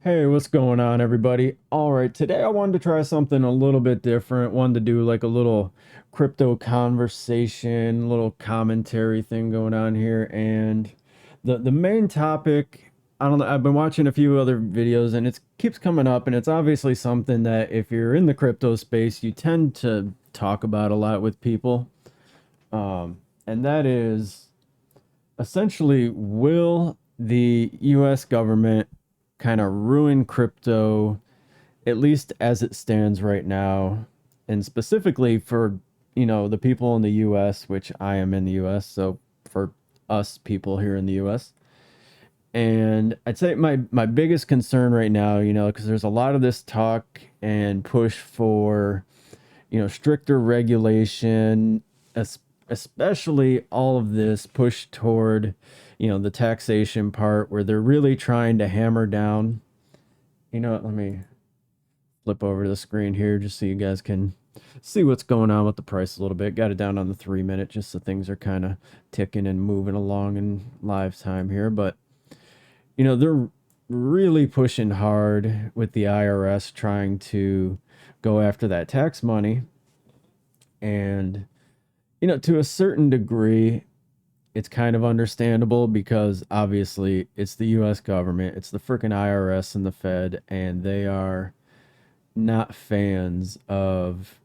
Hey, what's going on, everybody? All right, today I wanted to try something a little bit different. Wanted to do like a little crypto conversation, little commentary thing going on here. And the main topic, I don't know, I've been watching a few other videos and it keeps coming up, and it's obviously something that if you're in the crypto space, you tend to talk about a lot with people. And that is essentially, will the US government kind of ruin crypto, at least as it stands right now? And specifically for, the people in the US, which I am in the US, so for us people here in the US. And I'd say my biggest concern right now, because there's a lot of this talk and push for, stricter regulation, especially all of this push toward, the taxation part where they're really trying to hammer down. Let me flip over to the screen here just so you guys can see what's going on with the price a little bit. Got it down on the 3 minute just so things are kind of ticking and moving along in live time here. But, they're really pushing hard with the IRS trying to go after that tax money. And, to a certain degree, it's kind of understandable because obviously it's the US government, it's the freaking IRS and the Fed, and they are not fans of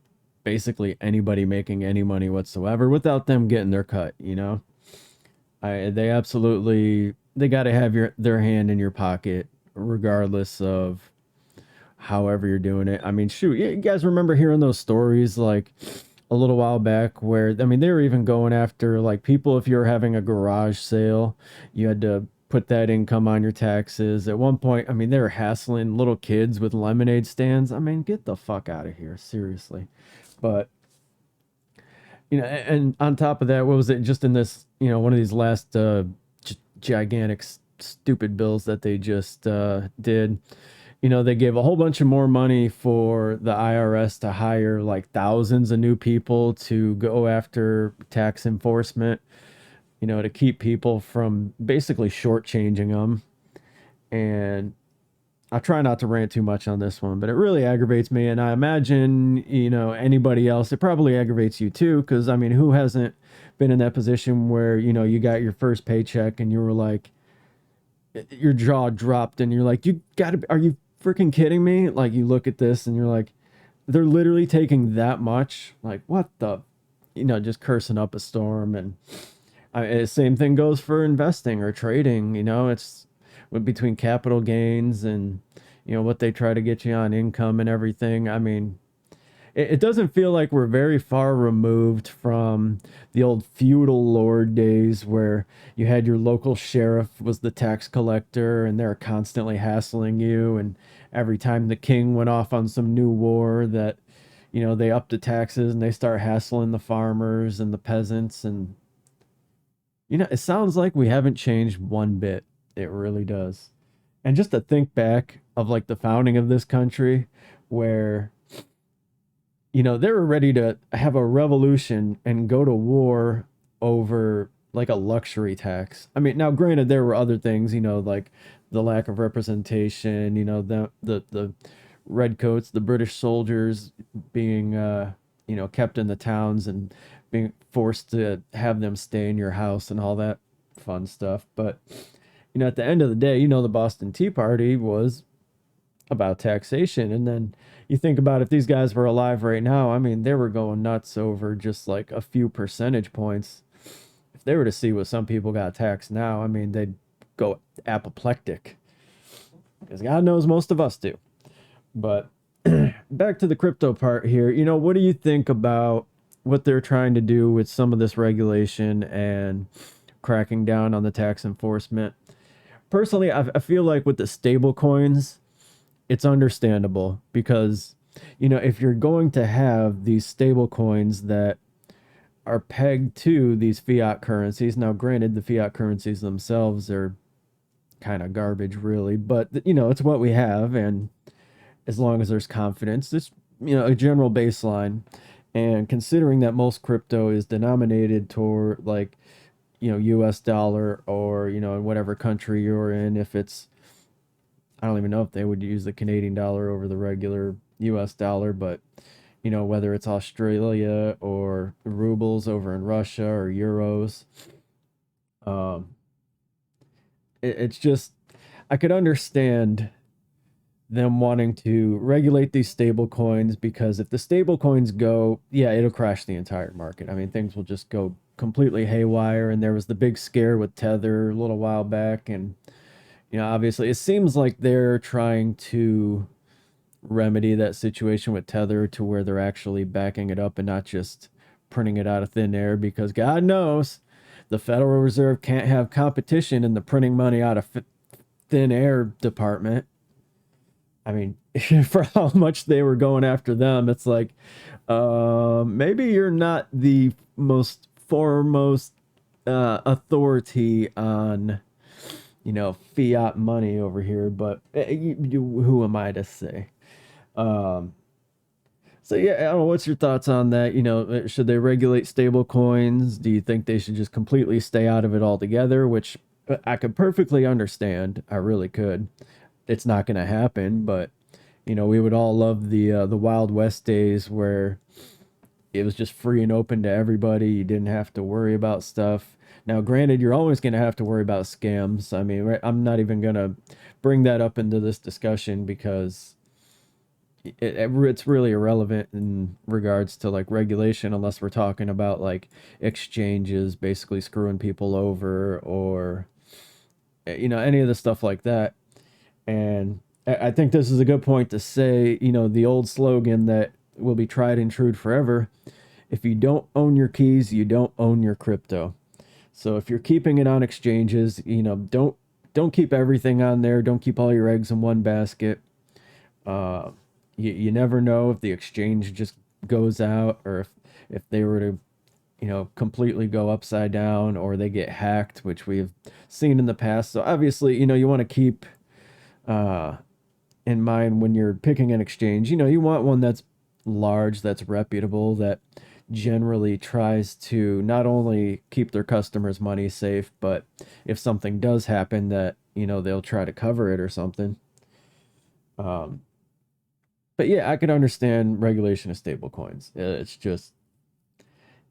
basically anybody making any money whatsoever without them getting their cut. They absolutely they got to have their hand in your pocket regardless of however you're doing it. I mean, shoot, you guys remember hearing those stories like a little while back where, I mean, they were even going after like people, if you're having a garage sale, you had to put that income on your taxes. At one point, I mean, they were hassling little kids with lemonade stands. I mean, get the fuck out of here, seriously. But, and on top of that, what was it just in this, one of these last gigantic stupid bills that they just did? They gave a whole bunch of more money for the IRS to hire like thousands of new people to go after tax enforcement, to keep people from basically shortchanging them. And I try not to rant too much on this one, but it really aggravates me. And I imagine, anybody else, it probably aggravates you too. Cause I mean, who hasn't been in that position where, you got your first paycheck and you were like, your jaw dropped and you're like, you gotta, are you freaking kidding me? Like, you look at this and you're like, they're literally taking that much. Like, what the, just cursing up a storm. And same thing goes for investing or trading. It's between capital gains and, what they try to get you on income and everything. I mean, it doesn't feel like we're very far removed from the old feudal lord days where you had your local sheriff was the tax collector and they're constantly hassling you, and every time the king went off on some new war that they up the taxes and they start hassling the farmers and the peasants. And it sounds like we haven't changed one bit. It really does. And just to think back of like the founding of this country where they were ready to have a revolution and go to war over like a luxury tax. I mean, now granted, there were other things, like the lack of representation, the redcoats, the British soldiers being, kept in the towns and being forced to have them stay in your house and all that fun stuff. But, at the end of the day, the Boston Tea Party was about taxation. And then you think about if these guys were alive right now, I mean, they were going nuts over just like a few percentage points. If they were to see what some people got taxed now, I mean, they'd go apoplectic because God knows most of us do. But back to the crypto part here, what do you think about what they're trying to do with some of this regulation and cracking down on the tax enforcement? Personally, I feel like with the stable coins, it's understandable because if you're going to have these stable coins that are pegged to these fiat currencies, now granted the fiat currencies themselves are kind of garbage really, but it's what we have. And as long as there's confidence, it's a general baseline. And considering that most crypto is denominated toward like US dollar, or in whatever country you're in, if it's I don't even know if they would use the Canadian dollar over the regular US dollar, but whether it's Australia or rubles over in Russia or euros, um, it's just, I could understand them wanting to regulate these stable coins, because if the stable coins go, yeah, it'll crash the entire market. I mean, things will just go completely haywire. And there was the big scare with Tether a little while back. And, obviously it seems like they're trying to remedy that situation with Tether to where they're actually backing it up and not just printing it out of thin air, because God knows the Federal Reserve can't have competition in the printing money out of thin air department. I mean, for how much they were going after them, it's like, maybe you're not the most foremost authority on, fiat money over here, but who am I to say? Um, so yeah, I don't know. What's your thoughts on that? Should they regulate stable coins? Do you think they should just completely stay out of it altogether? Which I could perfectly understand. I really could. It's not going to happen, but we would all love the Wild West days where it was just free and open to everybody. You didn't have to worry about stuff. Now, granted, you're always going to have to worry about scams. I mean, right, I'm not even going to bring that up into this discussion because it's really irrelevant in regards to like regulation, unless we're talking about like exchanges basically screwing people over, or any of the stuff like that. And I think this is a good point to say, the old slogan that will be tried and true forever: if you don't own your keys, you don't own your crypto. So if you're keeping it on exchanges, don't keep everything on there. Don't keep all your eggs in one basket. Uh, you never know if the exchange just goes out, or if they were to completely go upside down, or they get hacked, which we've seen in the past. So obviously, you want to keep uh, in mind when you're picking an exchange. You want one that's large, that's reputable, that generally tries to not only keep their customers' money safe, but if something does happen, that they'll try to cover it or something. Um, but yeah, I can understand regulation of stable coins. It's just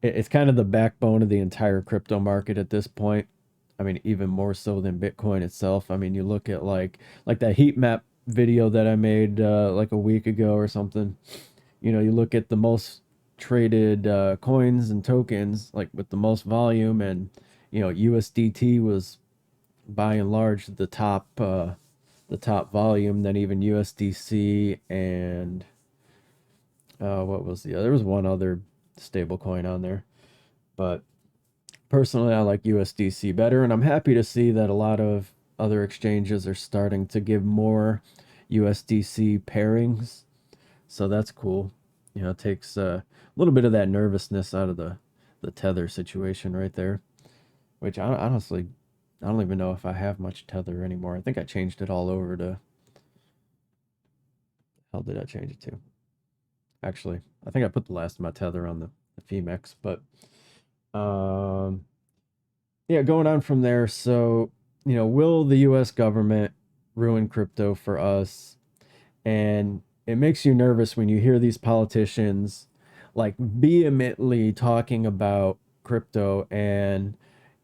it's kind of the backbone of the entire crypto market at this point. I mean, even more so than Bitcoin itself. I mean, you look at like that heat map video that I made like a week ago or something. You look at the most traded coins and tokens, like with the most volume, and USDT was by and large the top volume. Then even USDC and what was the other? There was one other stable coin on there, but personally, I like USDC better, and I'm happy to see that a lot of other exchanges are starting to give more USDC pairings. So that's cool. It takes a little bit of that nervousness out of the Tether situation right there. Which honestly, I don't even know if I have much Tether anymore. I think I changed it all over to. How did I change it to? Actually, I think I put the last of my Tether on the Femex, but um, yeah, going on from there. So, will the US government ruin crypto for us? And it makes you nervous when you hear these politicians like vehemently talking about crypto, and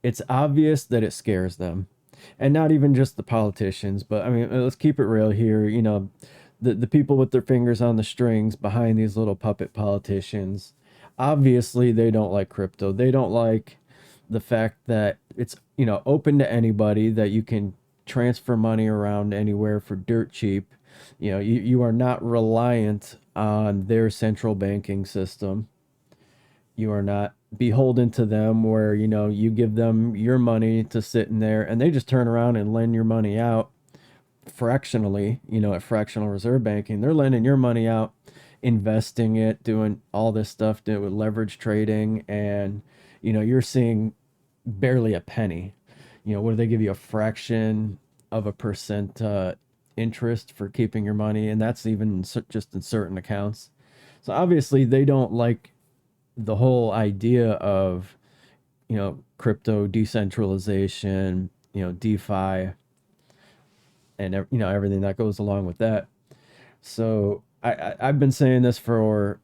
it's obvious that it scares them. And not even just the politicians, but I mean, let's keep it real here. The people with their fingers on the strings behind these little puppet politicians, obviously they don't like crypto. They don't like the fact that it's, open to anybody, that you can transfer money around anywhere for dirt cheap. You are not reliant on their central banking system. You are not beholden to them, where you give them your money to sit in there and they just turn around and lend your money out fractionally. At fractional reserve banking, they're lending your money out, investing it, doing all this stuff, doing leverage trading, and you're seeing barely a penny. What do they give you? A fraction of a percent interest for keeping your money, and that's even just in certain accounts. So obviously they don't like the whole idea of crypto decentralization, DeFi, and everything that goes along with that. So I've been saying this for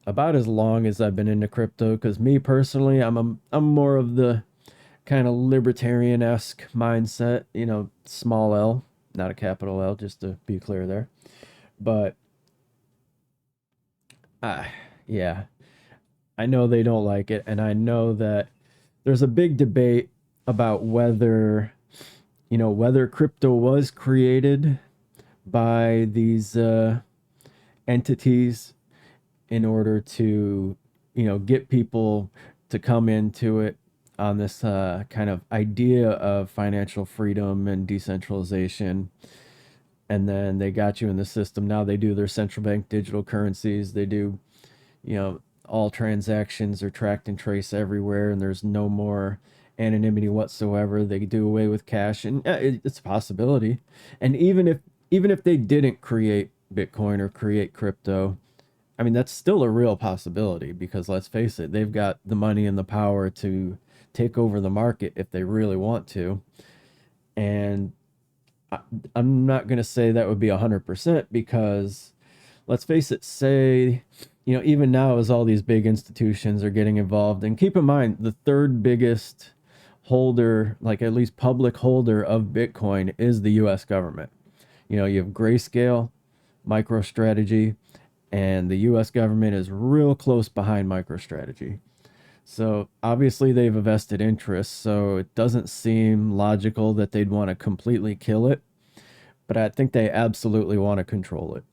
about as long as I've been into crypto, because me personally, I'm more of the kind of libertarian-esque mindset, small L, not a capital L, just to be clear there. But uh, yeah, I know they don't like it, and I know that there's a big debate about whether crypto was created by these entities in order to, get people to come into it on this kind of idea of financial freedom and decentralization. And then they got you in the system. Now they do their central bank digital currencies. They do, all transactions are tracked and traced everywhere, and there's no more anonymity whatsoever. They do away with cash, and it's a possibility. And even if they didn't create Bitcoin or create crypto, I mean, that's still a real possibility, because let's face it, they've got the money and the power to take over the market if they really want to. And I, I'm not going to say that would be 100%, because let's face it, say, even now, as all these big institutions are getting involved, and keep in mind, the third biggest holder, like at least public holder of Bitcoin, is the US government. You have Grayscale, MicroStrategy, and the US government is real close behind MicroStrategy. So obviously they've a vested interest, so it doesn't seem logical that they'd want to completely kill it, but I think they absolutely want to control it.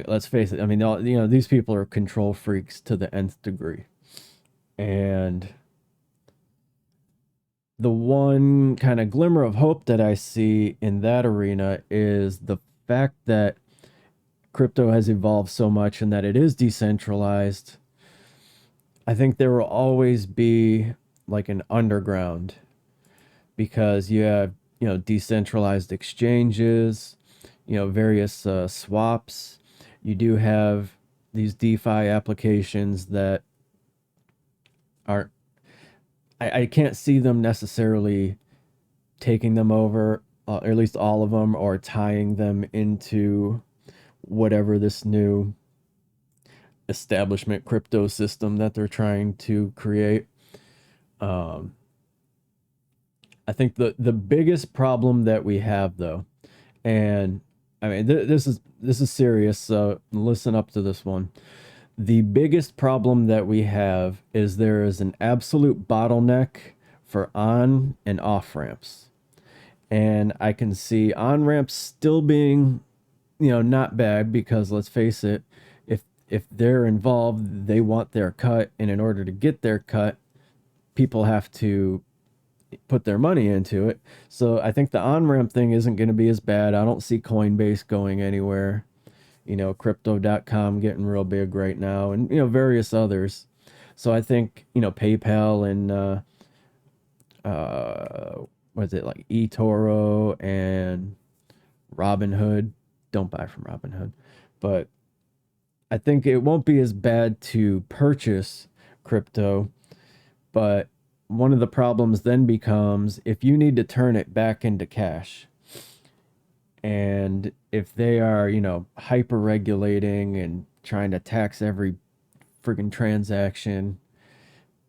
Let's face it, I mean, these people are control freaks to the nth degree. And the one kind of glimmer of hope that I see in that arena is the fact that crypto has evolved so much and that it is decentralized. I think there will always be like an underground, because you have, decentralized exchanges, various swaps. You do have these DeFi applications that aren't, I can't see them necessarily taking them over, or at least all of them, or tying them into whatever this new establishment crypto system that they're trying to create. Um, I think the biggest problem that we have, though, and I mean, this is serious, so listen up to this one. The biggest problem that we have is there is an absolute bottleneck for on and off ramps. And I can see on ramps still being, not bad, because let's face it, if they're involved, they want their cut, and in order to get their cut, people have to put their money into it. So I think the on ramp thing isn't going to be as bad. I don't see Coinbase going anywhere. Crypto.com getting real big right now, and various others. So I think PayPal and what is it, like eToro and Robinhood. Don't buy from Robinhood, but I think it won't be as bad to purchase crypto. But one of the problems then becomes, if you need to turn it back into cash, and if they are, hyper regulating and trying to tax every friggin' transaction,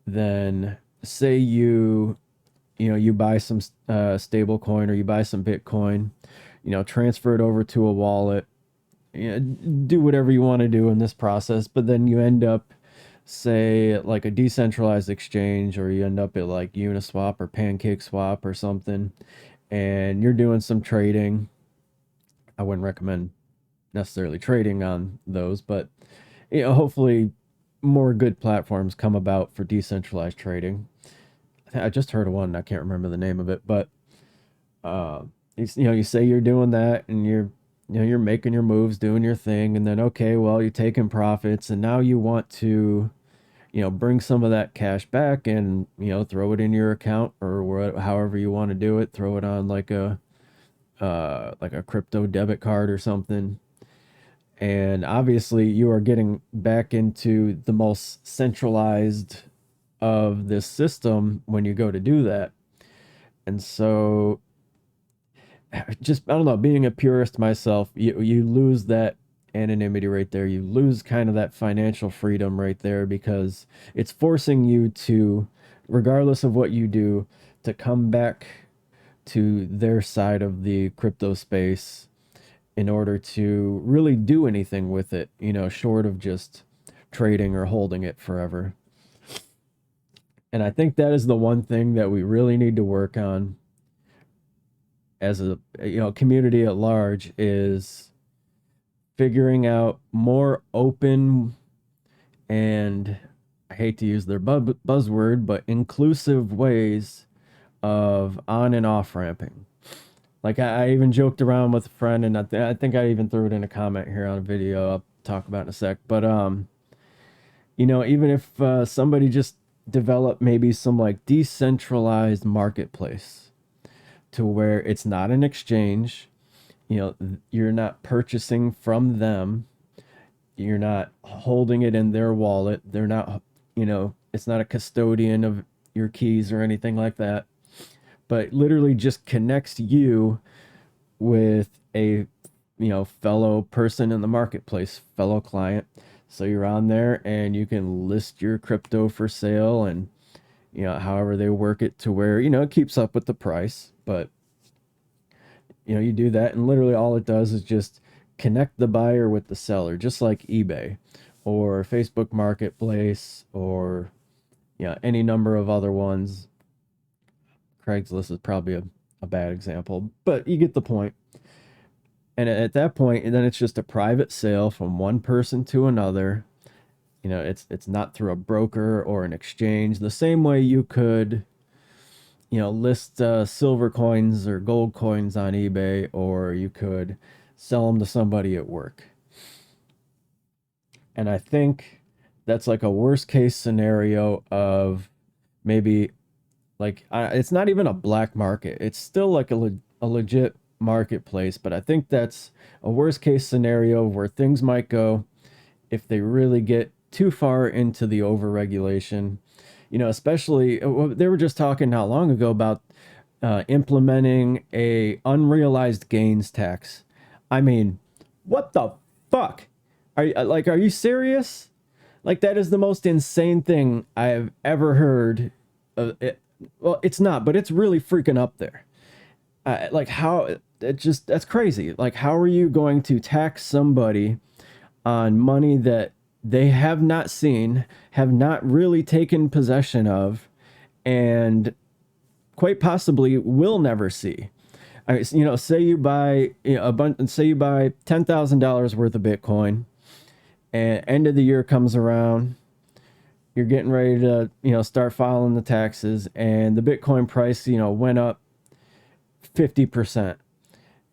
then say you buy some stable coin, or you buy some Bitcoin, transfer it over to a wallet, do whatever you want to do in this process, but then you end up, say, like a decentralized exchange, or you end up at like Uniswap or PancakeSwap or something, and you're doing some trading. I wouldn't recommend necessarily trading on those, but hopefully more good platforms come about for decentralized trading. I just heard of one, I can't remember the name of it, but you say you're doing that, and you're making your moves, doing your thing, and then okay, well, you're taking profits, and now you want to bring some of that cash back and throw it in your account, or however you want to do it, throw it on like a crypto debit card or something. And obviously you are getting back into the most centralized of this system when you go to do that. And so just, I don't know, being a purist myself, you lose that anonymity right there. You lose kind of that financial freedom right there, because it's forcing you to, regardless of what you do, to come back to their side of the crypto space in order to really do anything with it, short of just trading or holding it forever. And I think that is the one thing that we really need to work on as a community at large, is figuring out more open and, I hate to use their buzzword, but inclusive ways of on and off ramping. Like I even joked around with a friend, and I think I even threw it in a comment here on a video I'll talk about in a sec. But even if somebody just developed maybe some like decentralized marketplace to where it's not an exchange, you're not purchasing from them, you're not holding it in their wallet, they're not, it's not a custodian of your keys or anything like that, but literally just connects you with a fellow person in the marketplace, fellow client. So you're on there and you can list your crypto for sale, and however they work it to where it keeps up with the price. But you do that, and literally all it does is just connect the buyer with the seller, just like eBay or Facebook Marketplace, or any number of other ones. Craigslist is probably a bad example, but you get the point. And at that point, and then it's just a private sale from one person to another. It's not through a broker or an exchange. The same way you could, list silver coins or gold coins on eBay, or you could sell them to somebody at work. And I think that's like a worst case scenario of maybe like it's not even a black market. It's still like a legit marketplace, but I think that's a worst case scenario where things might go if they really get too far into the overregulation. Especially they were just talking not long ago about implementing a unrealized gains tax. I mean, what the fuck? Are you serious? Like, that is the most insane thing I have ever heard. Well, it's not, but it's really freaking up there. Like, how that's crazy. Like, how are you going to tax somebody on money that they have not seen, have not really taken possession of, and quite possibly will never see? Say you buy say you buy $10,000 worth of Bitcoin, and end of the year comes around, you're getting ready to start filing the taxes, and the Bitcoin price went up 50%,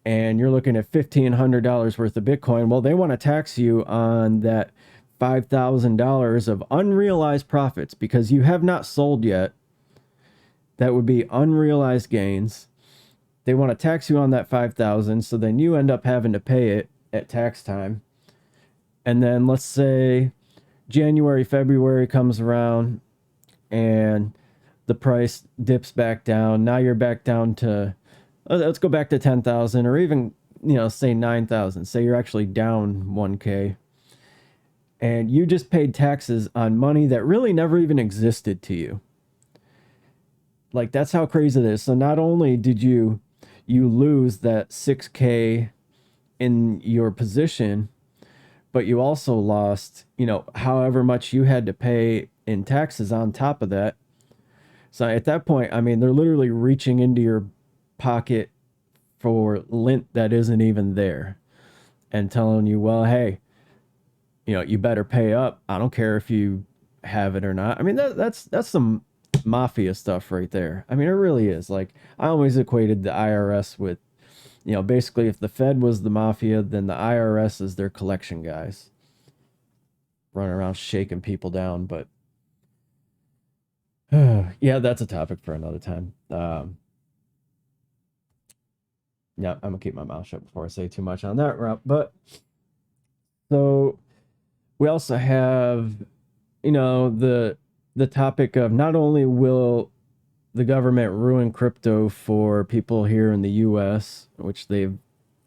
and you're looking at $1,500 worth of Bitcoin. Well, they want to tax you on that $5,000 of unrealized profits because you have not sold yet. That would be unrealized gains. They want to tax you on that 5,000, so then you end up having to pay it at tax time. And then let's say January, February comes around and the price dips back down. Now you're back down to, let's go back to 10,000, or even, say 9,000. Say you're actually down 1K. And you just paid taxes on money that really never even existed to you. Like, that's how crazy it is. So not only did you lose that 6K in your position, but you also lost, however much you had to pay in taxes on top of that. So at that point, I mean, they're literally reaching into your pocket for lint that isn't even there and telling you, well, hey, you better pay up. I don't care if you have it or not. I mean, that's some mafia stuff right there. I mean, it really is. Like, I always equated the IRS with, basically if the Fed was the mafia, then the IRS is their collection guys running around shaking people down. But yeah, that's a topic for another time. Yeah, I'm gonna keep my mouth shut before I say too much on that route. But so we also have, the topic of, not only will the government ruined crypto for people here in the US, which they've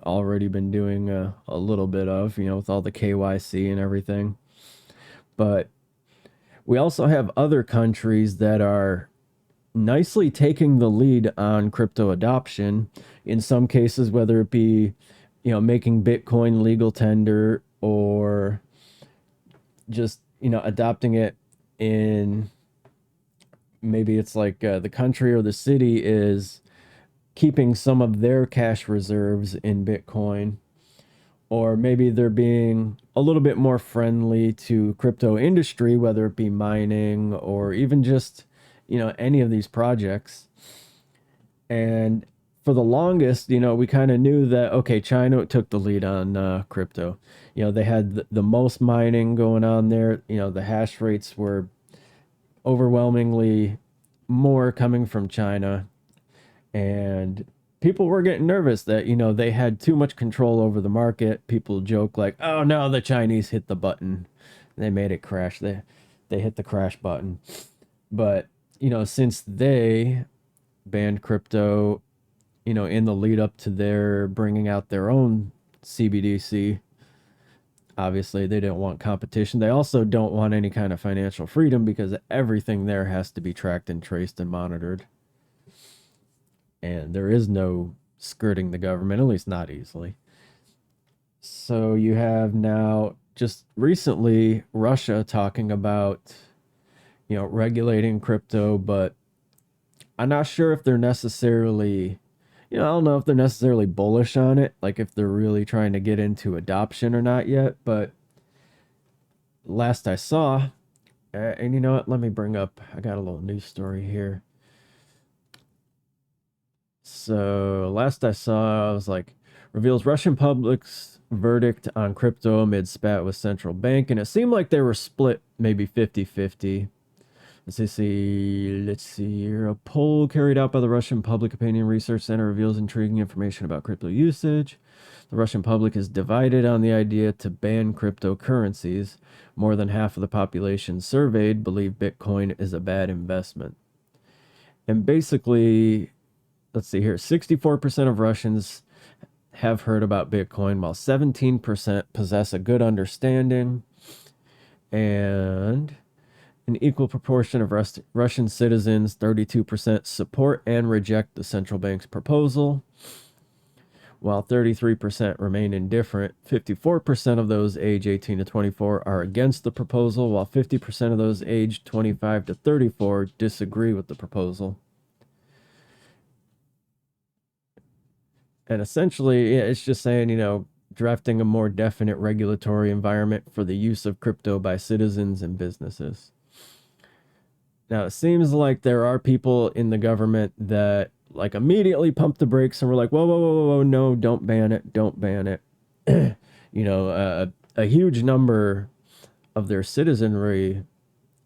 already been doing a little bit of, with all the KYC and everything. But we also have other countries that are nicely taking the lead on crypto adoption. In some cases, whether it be, making Bitcoin legal tender or just, adopting it in maybe it's like the country or the city is keeping some of their cash reserves in Bitcoin, or maybe they're being a little bit more friendly to crypto industry, whether it be mining or even just, any of these projects. And for the longest, we kind of knew that, okay, China took the lead on crypto. They had the most mining going on there. The hash rates were overwhelmingly more coming from China. And people were getting nervous that, they had too much control over the market. People joke like, oh no, the Chinese hit the button. They made it crash. They hit the crash button. But, since they banned crypto, in the lead up to their bringing out their own CBDC, obviously they didn't want competition. They also don't want any kind of financial freedom because everything there has to be tracked and traced and monitored. And there is no skirting the government, at least not easily. So you have now just recently Russia talking about, regulating crypto, but I'm not sure if they're necessarily, I don't know if they're necessarily bullish on it, like if they're really trying to get into adoption or not yet. But last I saw, and you know what, let me bring up, I got a little news story here. So last I saw, I was like, reveals Russian public's verdict on crypto amid spat with central bank. And it seemed like they were split maybe 50-50. Let's see here. A poll carried out by the Russian Public Opinion Research Center reveals intriguing information about crypto usage. The Russian public is divided on the idea to ban cryptocurrencies. More than half of the population surveyed believe Bitcoin is a bad investment. And basically, let's see here, 64% of Russians have heard about Bitcoin, while 17% possess a good understanding. And an equal proportion of Russian citizens, 32%, support and reject the central bank's proposal, while 33% remain indifferent. 54% of those age 18 to 24 are against the proposal, while 50% of those aged 25 to 34 disagree with the proposal. And essentially, yeah, it's just saying, drafting a more definite regulatory environment for the use of crypto by citizens and businesses. Now, it seems like there are people in the government that like immediately pump the brakes and were like, whoa, whoa, whoa, whoa, whoa, no, don't ban it, don't ban it. A huge number of their citizenry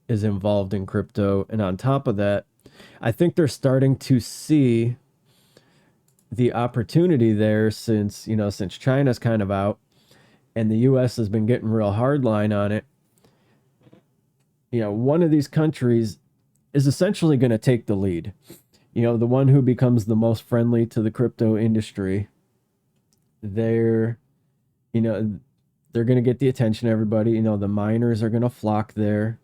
is involved in crypto. And on top of that, I think they're starting to see the opportunity there since China's kind of out and the US has been getting real hardline on it. One of these countries is essentially going to take the lead. The one who becomes the most friendly to the crypto industry, they're, they're going to get the attention of everybody. The miners are going to flock there.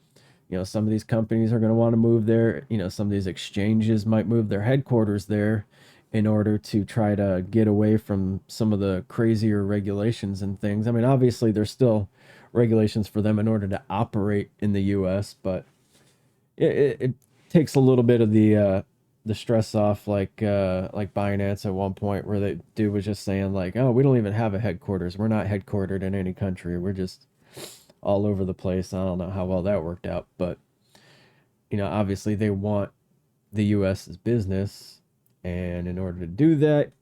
Some of these companies are going to want to move there. Some of these exchanges might move their headquarters there in order to try to get away from some of the crazier regulations and things. I mean, obviously, there's still regulations for them in order to operate in the U.S., but it takes a little bit of the stress off, like Binance at one point, where the dude was just saying like, "Oh, we don't even have a headquarters. We're not headquartered in any country. We're just all over the place." I don't know how well that worked out, but obviously they want the U.S.'s business, and in order to do that,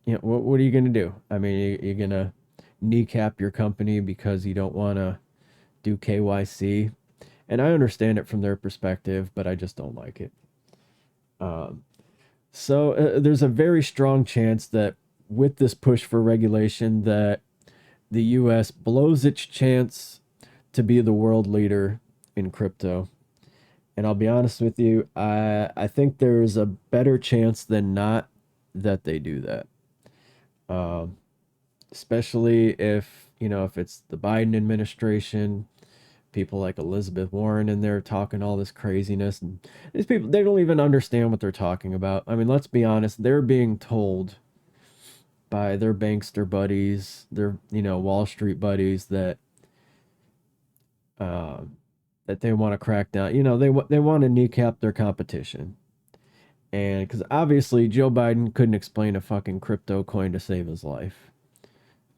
what are you going to do? I mean, you're going to kneecap your company because you don't want to do KYC. And I understand it from their perspective, but I just don't like it. So there's a very strong chance that with this push for regulation that the US blows its chance to be the world leader in crypto. And I'll be honest with you, I think there's a better chance than not that they do that. Um, Especially if, if it's the Biden administration, people like Elizabeth Warren in there talking all this craziness, and these people, they don't even understand what they're talking about. I mean, let's be honest, they're being told by their bankster buddies, their, Wall Street buddies um, that they want to crack down. They want to kneecap their competition. And because obviously Joe Biden couldn't explain a fucking crypto coin to save his life.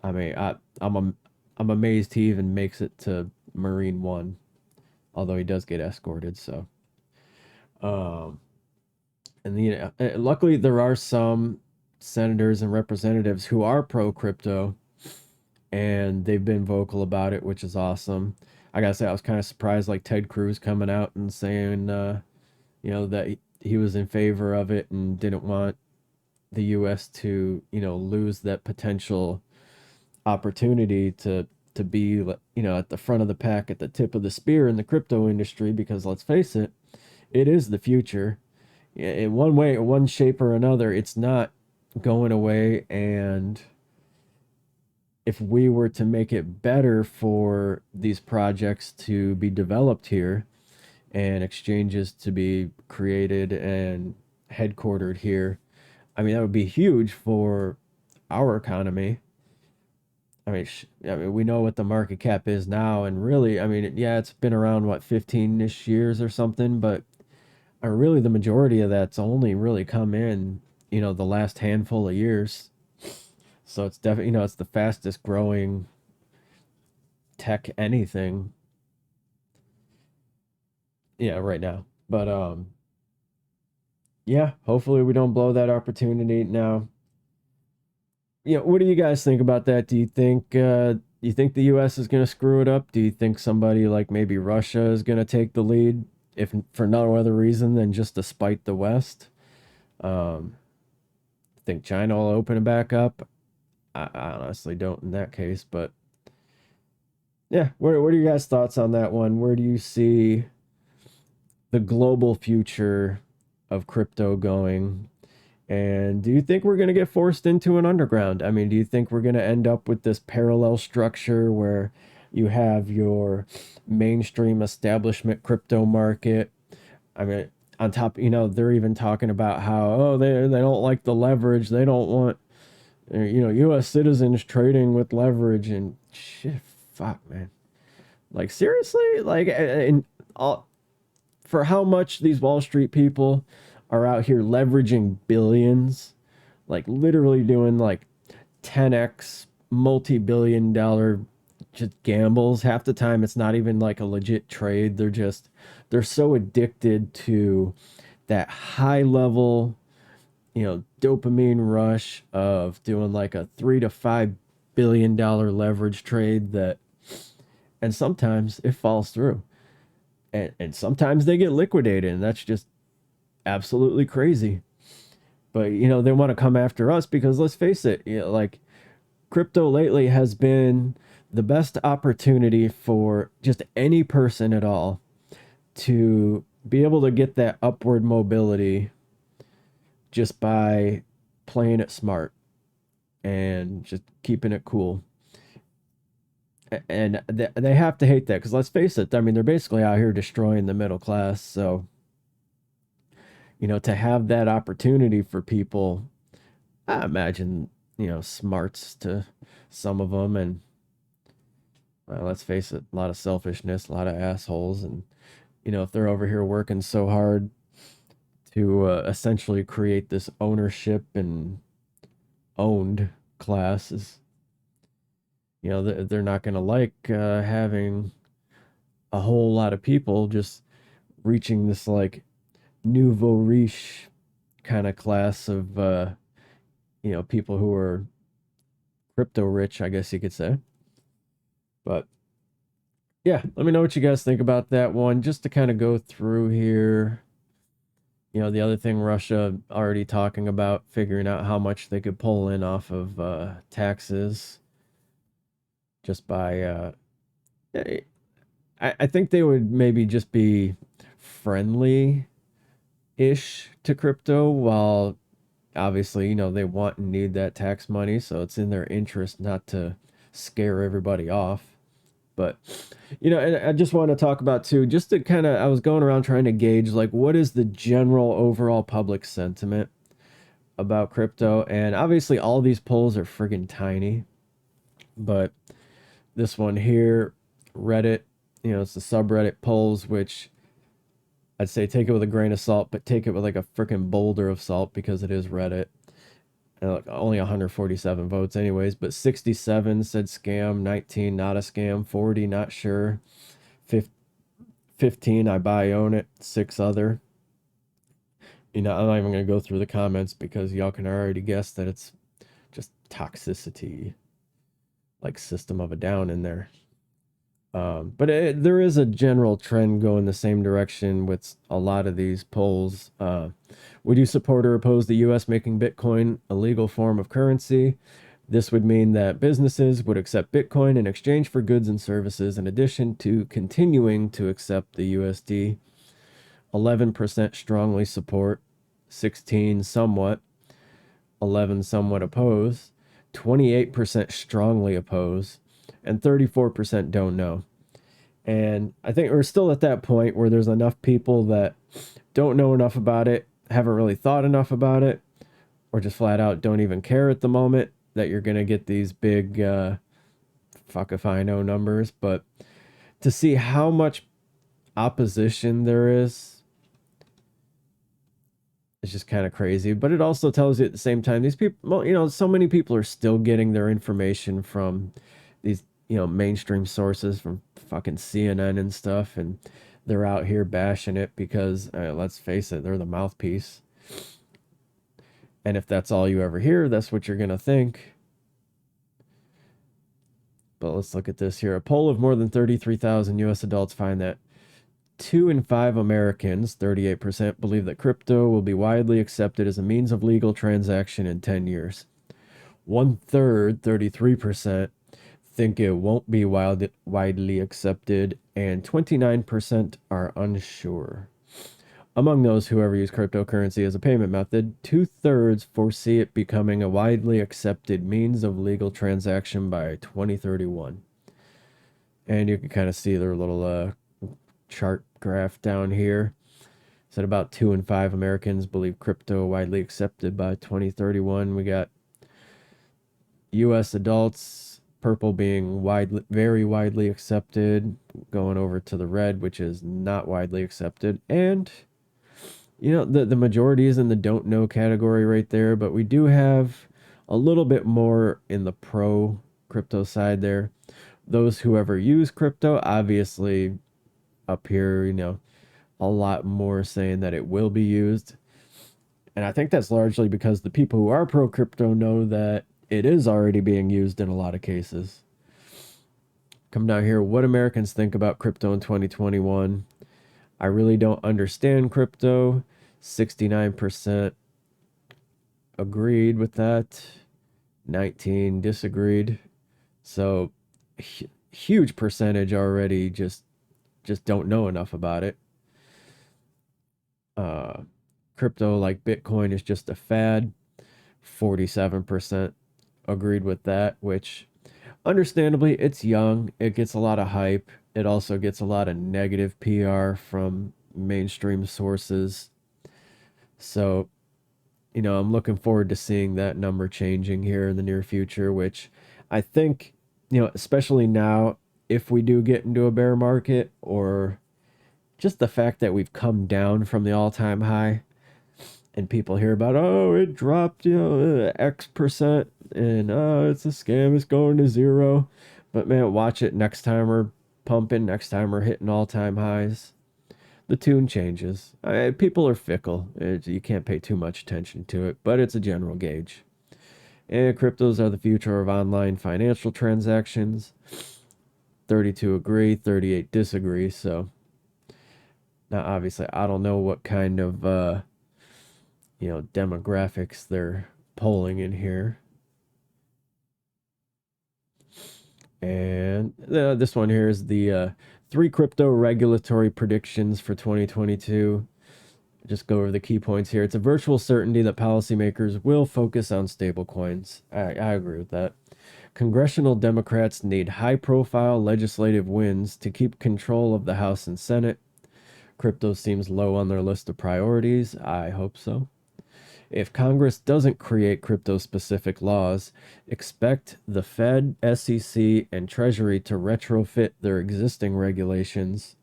I mean, I'm amazed he even makes it to Marine One, although he does get escorted. So, um, and luckily there are some senators and representatives who are pro crypto, and they've been vocal about it, which is awesome. I gotta say, I was kind of surprised, like Ted Cruz coming out and saying, that he was in favor of it and didn't want the U.S. to, lose that potential opportunity to be, at the front of the pack, at the tip of the spear in the crypto industry, because let's face it, it is the future. In one way, one shape or another, it's not going away. And if we were to make it better for these projects to be developed here and exchanges to be created and headquartered here, I mean, that would be huge for our economy. I mean, we know what the market cap is now, and really, I mean, yeah, it's been around what 15-ish years or something, but really the majority of that's only really come in, the last handful of years. So it's definitely, it's the fastest growing tech anything, yeah, right now. But yeah, hopefully we don't blow that opportunity now. What do you guys think about that? Do you think the US is going to screw it up? Do you think somebody like maybe Russia is going to take the lead, if for no other reason than just to spite the West? Um, think China will open it back up. I honestly don't in that case, but yeah, what are your guys' thoughts on that one? Where do you see the global future of crypto going? And do you think we're going to get forced into an underground? I mean, do you think we're going to end up with this parallel structure where you have your mainstream establishment crypto market? I mean, on top, they're even talking about how, oh, they don't like the leverage. They don't want, U.S. citizens trading with leverage and shit. Fuck, man. Like seriously, like, and all for how much these Wall Street people are out here leveraging billions, like literally doing like 10x multi-billion dollar just gambles. Half the time it's not even like a legit trade. They're so addicted to that high level, dopamine rush of doing like a 3 to 5 billion dollar leverage trade, that and sometimes it falls through, and sometimes they get liquidated, and that's just absolutely crazy. But they want to come after us because let's face it, like crypto lately has been the best opportunity for just any person at all to be able to get that upward mobility just by playing it smart and just keeping it cool. And they have to hate that because let's face it, I mean, they're basically out here destroying the middle class. So, to have that opportunity for people, I imagine, smarts to some of them. And let's face it, a lot of selfishness, a lot of assholes. And, if they're over here working so hard to essentially create this ownership and owned classes, they're not going to like having a whole lot of people just reaching this like nouveau riche kind of class of, people who are crypto rich, I guess you could say. But yeah, let me know what you guys think about that one. Just to kind of go through here, the other thing, Russia already talking about figuring out how much they could pull in off of taxes just by, I think they would maybe just be friendly ish to crypto, while obviously, they want and need that tax money, so it's in their interest not to scare everybody off. But, and I just want to talk about too, just to kind of, I was going around trying to gauge like what is the general overall public sentiment about crypto. And obviously, all these polls are friggin' tiny, but this one here, Reddit, it's the subreddit polls, which I'd say take it with a grain of salt, but take it with like a freaking boulder of salt because it is Reddit. And like only 147 votes, anyways, but 67 said scam, 19 not a scam, 40 not sure, 15 I buy own it, 6 other. I'm not even going to go through the comments because y'all can already guess that it's just toxicity, like System of a Down in there. But there is a general trend going the same direction with a lot of these polls. Would you support or oppose the U.S. making Bitcoin a legal form of currency? This would mean that businesses would accept Bitcoin in exchange for goods and services, in addition to continuing to accept the USD. 11% strongly support, 16 somewhat, 11 somewhat oppose, 28% strongly oppose, and 34% don't know. And I think we're still at that point where there's enough people that don't know enough about it, haven't really thought enough about it, or just flat out don't even care at the moment, that you're going to get these big fuck if I know numbers. But to see how much opposition there is, it's just kind of crazy. But it also tells you at the same time, these people, well, so many people are still getting their information from these, mainstream sources, from fucking CNN and stuff. And they're out here bashing it because, let's face it, they're the mouthpiece. And if that's all you ever hear, that's what you're going to think. But let's look at this here. A poll of more than 33,000 US adults find that 2 in 5 Americans, 38%, believe that crypto will be widely accepted as a means of legal transaction in 10 years. 1/3, 33%, think it won't be widely accepted, and 29% are unsure. Among those who ever use cryptocurrency as a payment method, 2/3 foresee it becoming a widely accepted means of legal transaction by 2031. And you can kind of see their little chart graph down here. Said about 2 in 5 Americans believe crypto widely accepted by 2031. We got U.S. adults, purple being very widely accepted, going over to the red, which is not widely accepted. And the majority is in the don't know category right there, but we do have a little bit more in the pro crypto side there. Those who ever use crypto, obviously up here, a lot more saying that it will be used. And I think that's largely because the people who are pro crypto know that it is already being used in a lot of cases. Come down here, what Americans think about crypto in 2021. I really don't understand crypto. 69% agreed with that. 19 disagreed. So huge percentage already just don't know enough about it. Crypto, like Bitcoin, is just a fad. 47% agreed with that, which understandably, it's young. It gets a lot of hype. It also gets a lot of negative PR from mainstream sources. So, I'm looking forward to seeing that number changing here in the near future, which I think, especially now, if we do get into a bear market, or just the fact that we've come down from the all-time high, and people hear about, oh, it dropped, X%, and oh, it's a scam, it's going to zero. But man, watch it next time we're pumping, next time we're hitting all-time highs. The tune changes. People are fickle. You can't pay too much attention to it, but it's a general gauge. And cryptos are the future of online financial transactions. 32 agree, 38 disagree. So now, obviously, I don't know what kind of demographics they're polling in here. And this one here is the three crypto regulatory predictions for 2022. Just go over the key points here. It's a virtual certainty that policymakers will focus on stablecoins. I agree with that. Congressional Democrats need high-profile legislative wins to keep control of the House and Senate. Crypto seems low on their list of priorities. I hope so. If Congress doesn't create crypto-specific laws, expect the Fed, SEC, and Treasury to retrofit their existing regulations.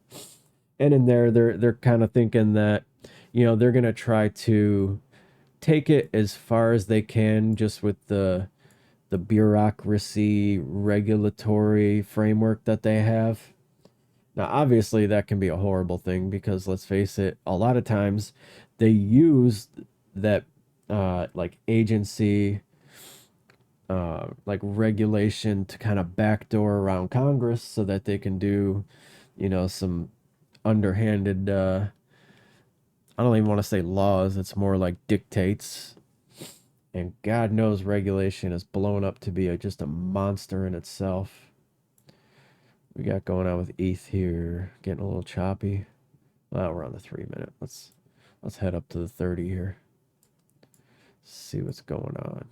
And in there, they're kind of thinking that, they're going to try to take it as far as they can just with the bureaucracy regulatory framework that they have. Now, obviously, that can be a horrible thing because let's face it, a lot of times they use that like agency, like regulation to kind of backdoor around Congress so that they can do, some underhanded, I don't even want to say laws, it's more like dictates. And God knows regulation is blown up to be just a monster in itself. We got going on with ETH here, getting a little choppy. Well, we're on the 3 minute. Let's head up to the 30 here. See what's going on.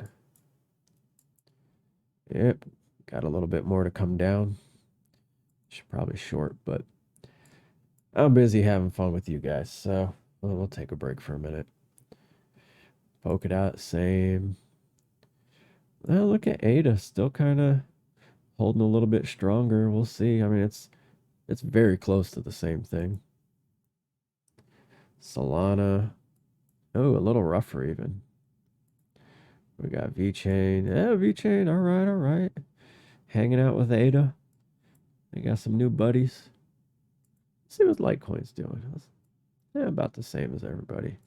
Yep, got a little bit more to come down. Should probably short, but I'm busy having fun with you guys, so we'll take a break for a minute. Poke it out, same. Well, look at ADA, still kind of holding a little bit stronger. We'll see. I mean, it's very close to the same thing. Solana, oh, a little rougher even. We got VeChain. Yeah, VeChain, all right. Hanging out with ADA. They got some new buddies. Let's see what Litecoin's doing. Yeah, about the same as everybody.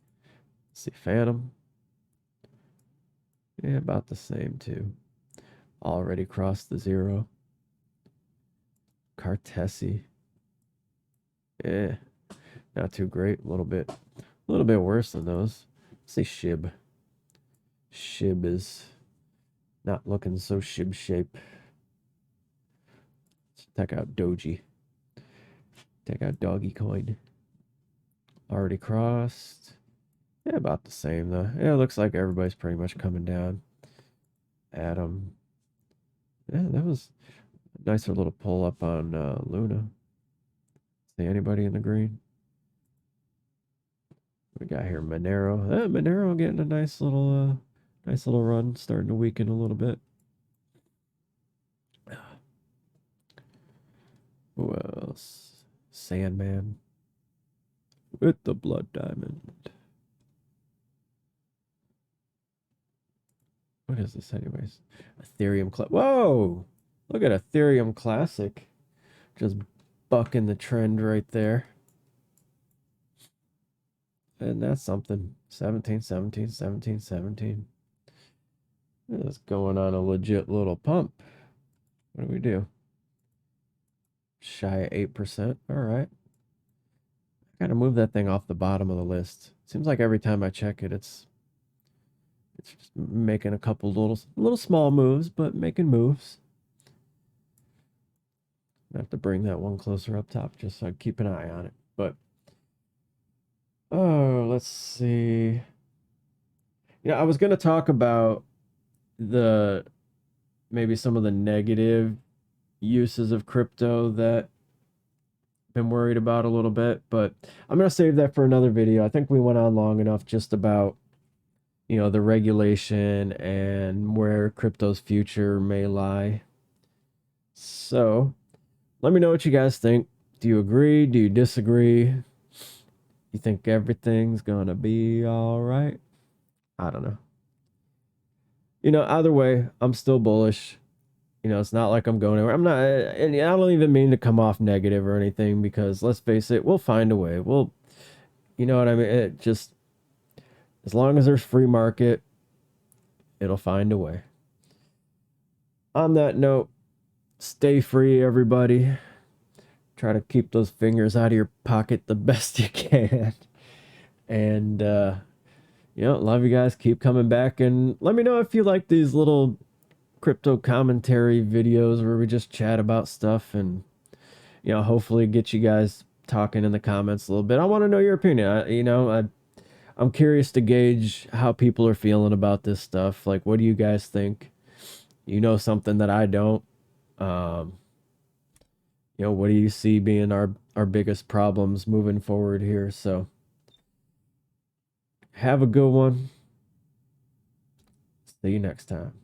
Let's see, Phantom. Yeah, about the same too. Already crossed the zero. Cartesi. Yeah, not too great. A little bit worse than those. Let's see SHIB. SHIB is not looking so SHIB shape. Let's check out Doji. Check out Doggy Coin. Already crossed. Yeah, about the same though. Yeah, it looks like everybody's pretty much coming down. Atom. Yeah, that was a nicer little pull up on Luna. See anybody in the green? We got here Monero. Monero getting a nice little run, starting to weaken a little bit. Who else? Sandman with the blood diamond. What is this anyways? Ethereum Whoa! Look at Ethereum Classic. Just bucking the trend right there. And that's something. 17, 17, 17, 17. It's going on a legit little pump. What do we do? Shy of 8%. All right. I gotta move that thing off the bottom of the list. Seems like every time I check it, it's just making a couple little small moves, but making moves. I have to bring that one closer up top just so I keep an eye on it. But oh, let's see. I was gonna talk about maybe some of the negative uses of crypto that I've been worried about a little bit, but I'm gonna save that for another video. I think we went on long enough just about the regulation and where crypto's future may lie. So let me know what you guys think. Do you agree? Do you disagree? You think everything's gonna be all right? I don't know. Either way, I'm still bullish. It's not like I'm going anywhere. I'm not, and I don't even mean to come off negative or anything because let's face it, we'll find a way. You know what I mean? It just, as long as there's free market, it'll find a way. On that note, stay free, everybody. Try to keep those fingers out of your pocket the best you can. And, love you guys. Keep coming back and let me know if you like these little crypto commentary videos where we just chat about stuff and hopefully get you guys talking in the comments a little bit. I want to know your opinion. I'm curious to gauge how people are feeling about this stuff. Like, what do you guys think? Something that I don't. Um, what do you see being our biggest problems moving forward here? So, have a good one. See you next time.